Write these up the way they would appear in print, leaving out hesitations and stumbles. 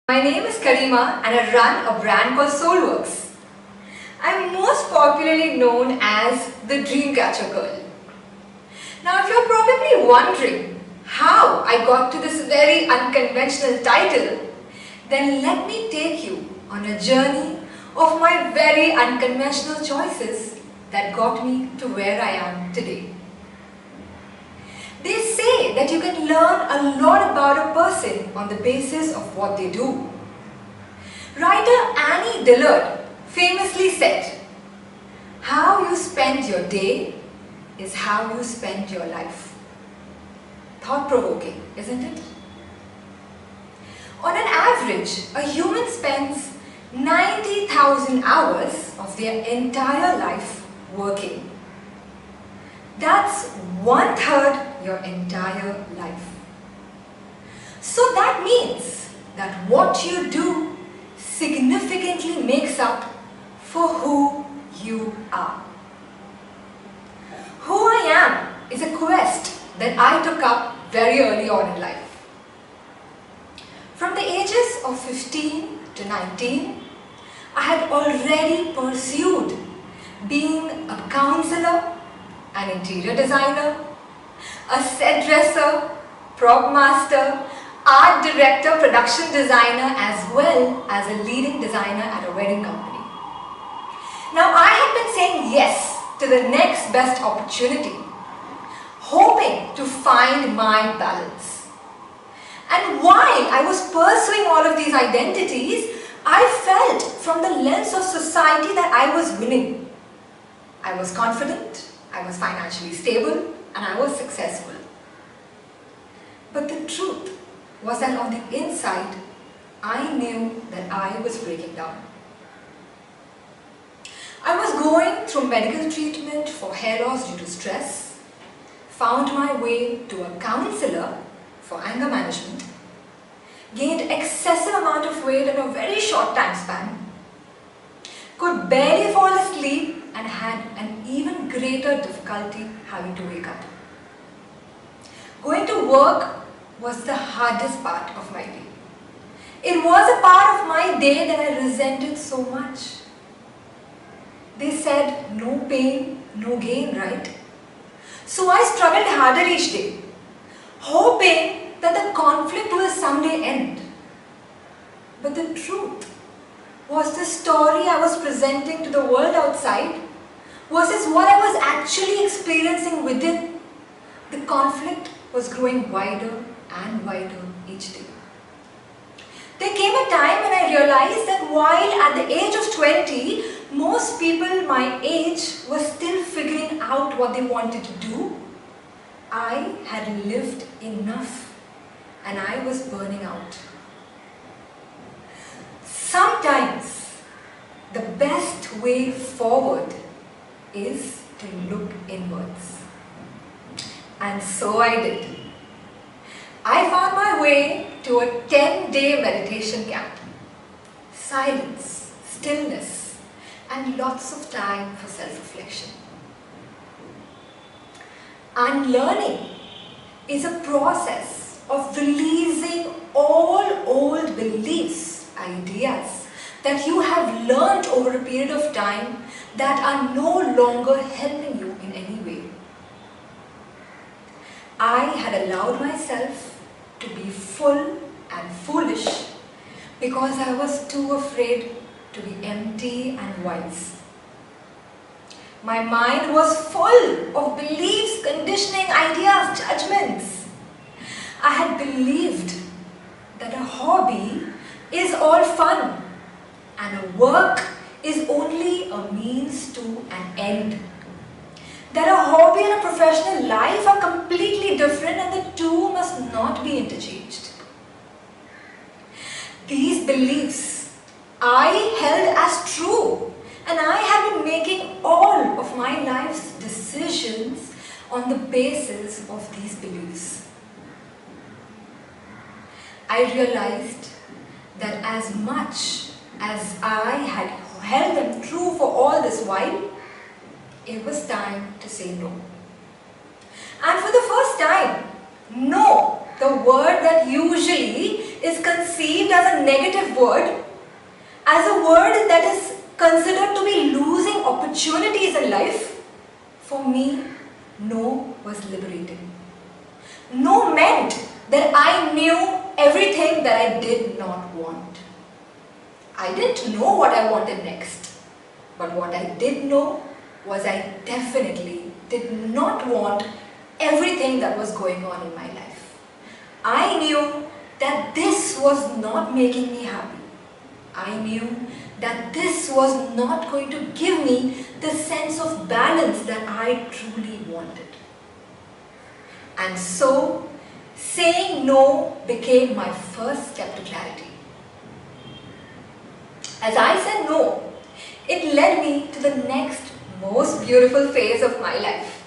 My name is Karima and I run a brand called Soulworks. I'm most popularly known as the Dreamcatcher Girl. Now if you're probably wondering how I got to this very unconventional title, then let me take you on a journey of my very unconventional choices that got me to where I am today. They say that you can learn a lot about a person on the basis of what they do. Writer Annie Dillard famously said, "How you spend your day is how you spend your life." Thought-provoking, isn't it? On an average, a human spends 90,000 hours of their entire life working. That's 1/3 your entire life. So that means that what you do significantly makes up for who you are. Who I am is a quest that I took up very early on in life. From the ages of 15 to 19, I had already pursued being a counselor, an interior designer, a set dresser, prop master, art director, production designer, as well as a leading designer at a wedding company. Now I had been saying yes to the next best opportunity, hoping to find my balance. And while I was pursuing all of these identities, I felt from the lens of society that I was winning. I was confident, I was financially stable, and I was successful. But the truth was that on the inside, I knew that I was breaking down. I was going through medical treatment for hair loss due to stress, found my way to a counselor for anger management, gained excessive amount of weight in a very short time span, could barely fall asleep, and had an even greater difficulty having to wake up. Going to work was the hardest part of my day. It was a part of my day that I resented so much. They said no pain, no gain, right? So I struggled harder each day, hoping that the conflict will someday end. But the truth was the story I was presenting to the world outside versus what I was actually experiencing within. The conflict was growing wider and wider each day. There came a time when I realized that while at the age of 20, most people my age were still figuring out what they wanted to do, I had lived enough and I was burning out. Sometimes the best way forward is to look inwards. And so I did. I found my way to a 10-day meditation camp. Silence, stillness, and lots of time for self-reflection. Unlearning is a process of releasing all old beliefs, ideas that you have learned over a period of time that are no longer helping you in any way. I had allowed myself to be full and foolish because I was too afraid to be empty and wise. My mind was full of beliefs, conditioning, ideas, judgments. I had believed that a hobby is all fun and a work is only a means to an end. That a hobby and a professional life are completely different and the two must not be interchanged. These beliefs I held as true, and I had been making all of my life's decisions on the basis of these beliefs. I realized that as much as I had held them true for all this while, it was time to say no. And for the first time, no, the word that usually is conceived as a negative word, as a word that is considered to be losing opportunities in life, for me, no was liberating. No meant that I knew everything that I did not want. I didn't know what I wanted next, but what I did know was I definitely did not want everything that was going on in my life. I knew that this was not making me happy. I knew that this was not going to give me the sense of balance that I truly wanted. And so, saying no became my first step to clarity. As I said no, it led me to the next most beautiful phase of my life.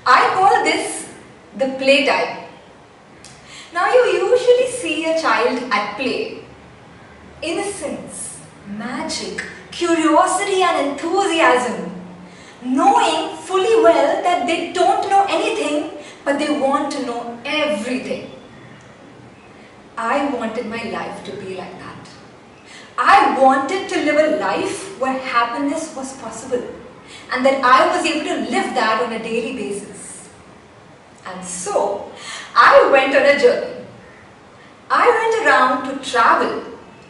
I call this the playtime. Now you usually see a child at play. Innocence, magic, curiosity and enthusiasm, knowing fully well that they don't know anything but they want to know everything. I wanted my life to be like that. I wanted to live a life where happiness was possible and that I was able to live that on a daily basis. And so, I went on a journey. I went around to travel,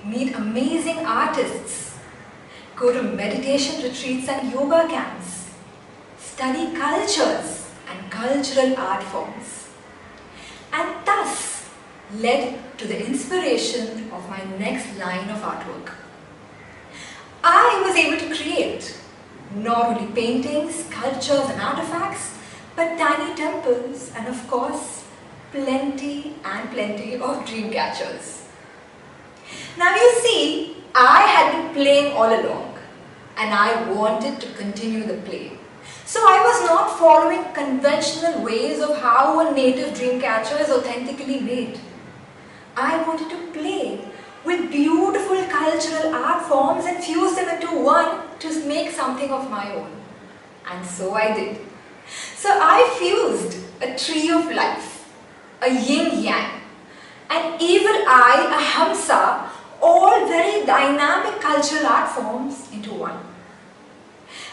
meet amazing artists, go to meditation retreats and yoga camps, study cultures and cultural art forms, and thus led to the inspiration of my next line of artwork. I was able to create not only paintings, sculptures and artifacts, but tiny temples and of course plenty of dream catchers. Now you see, I had been playing all along and I wanted to continue the play. So I was not following conventional ways of how a native dream catcher is authentically made. I wanted to play with beautiful cultural art forms and fuse them into one to make something of my own. And so I did. So I fused a tree of life, a yin-yang, an evil eye, a hamsa, all very dynamic cultural art forms into one.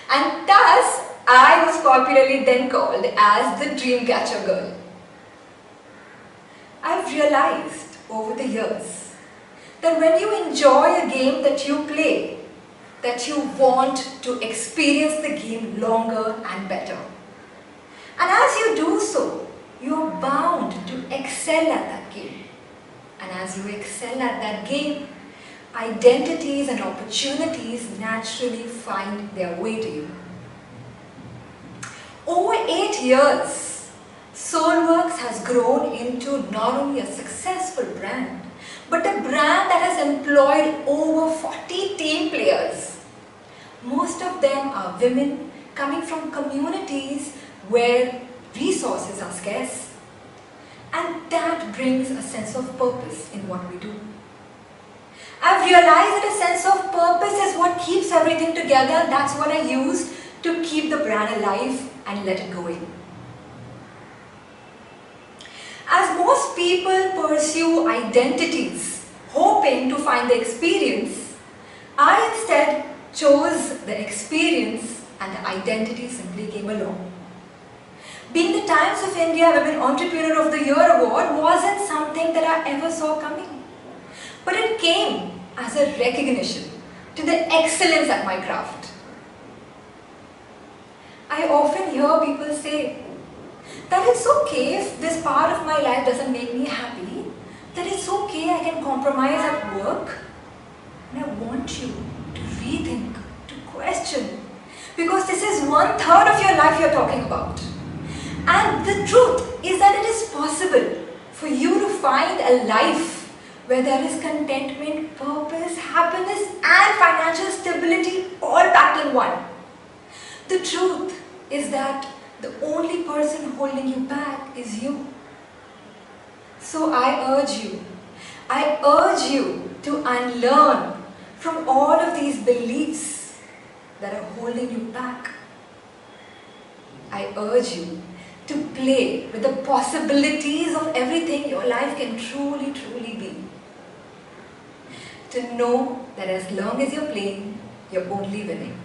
And thus, I was popularly then called as the Dreamcatcher Girl. I've realized over the years that when you enjoy a game that you play, that you want to experience the game longer and better. And as you do so, you are bound to excel at that game. And as you excel at that game, identities and opportunities naturally find their way to you. Over 8 years, Soulworks has grown into not only a successful brand, but a brand that has employed over 40 team players. Most of them are women coming from communities where resources are scarce. And that brings a sense of purpose in what we do. I've realized that a sense of purpose is what keeps everything together. That's what I use to keep the brand alive and let it go in. As most people pursue identities, hoping to find the experience, I instead chose the experience and the identity simply came along. Being the Times of India Women Entrepreneur of the Year award wasn't something that I ever saw coming, but it came as a recognition to the excellence at my craft. I often hear people say that it's okay if this part of my life doesn't make me happy, that it's okay, I can compromise at work. And I want you to rethink, to question, because this is 1/3 of your life you're talking about. And the truth is that it is possible for you to find a life where there is contentment, purpose, happiness and financial stability all packed in one. The truth is that the only person holding you back is you. So I urge you to unlearn from all of these beliefs that are holding you back. I urge you to play with the possibilities of everything your life can truly be. to know that as long as you're playing, you're only winning.